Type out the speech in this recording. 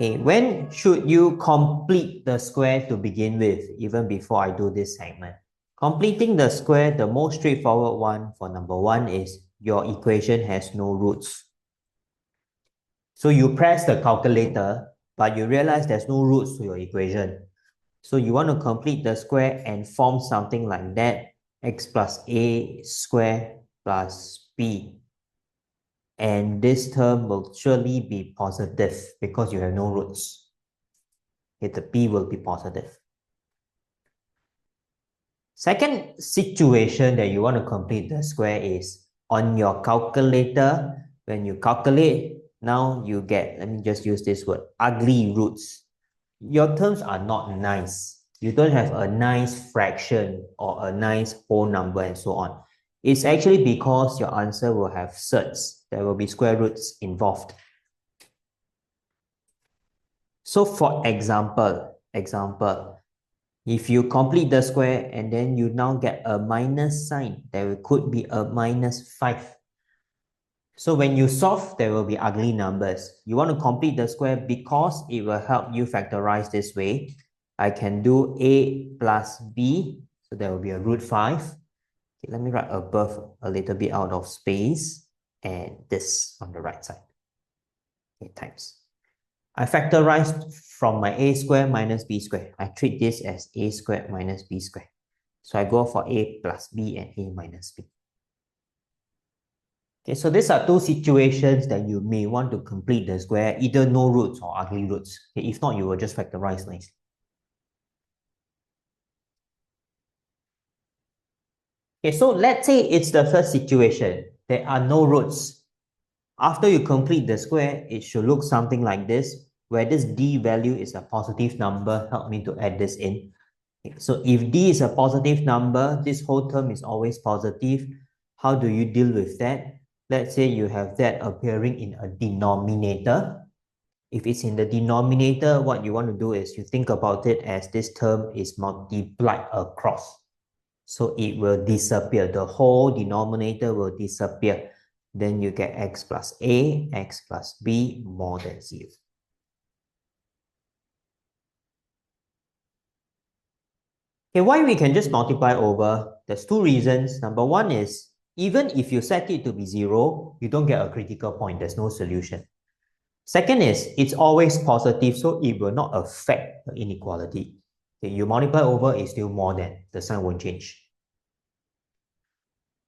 Okay, when should you complete the square to begin with, even before I do this segment? Completing the square, the most straightforward one for number one is your equation has no roots. So you press the calculator, but you realize there's no roots to your equation. So you want to complete the square and form something like that, x plus a square plus b. And this term will surely be positive because you have no roots. Okay, the b will be positive. Second situation that you want to complete the square is on your calculator. When you calculate, now you get, let me just use this word, ugly roots. Your terms are not nice. You don't have a nice fraction or a nice whole number and so on. It's actually because your answer will have surds. There will be square roots involved. So for example, if you complete the square and then you now get a minus sign, there could be a minus 5. So when you solve, there will be ugly numbers. You want to complete the square because it will help you factorize this way. I can do a plus b, so there will be a root 5. Okay, let me write above a little bit out of space, and this on the right side. Okay, times. I factorized from my a squared minus b squared. I treat this as a squared minus b squared. So I go for a plus b and a minus b. Okay, so these are two situations that you may want to complete the square, either no roots or ugly roots. Okay, if not, you will just factorize nicely. Okay, so let's say it's the first situation. There are no roots. After you complete the square, it should look something like this, where this d value is a positive number. Help me to add this in. Okay, so if d is a positive number, this whole term is always positive. How do you deal with that? Let's say you have that appearing in a denominator. If it's in the denominator, what you want to do is you think about it as this term is multiplied across. So it will disappear. The whole denominator will disappear. Then you get x plus a, x plus b more than 0. Okay, why we can just multiply over? There's two reasons. Number one is, even if you set it to be 0, you don't get a critical point. There's no solution. Second is, it's always positive, so it will not affect the inequality. Okay, you multiply over, it's still more than, the sign won't change.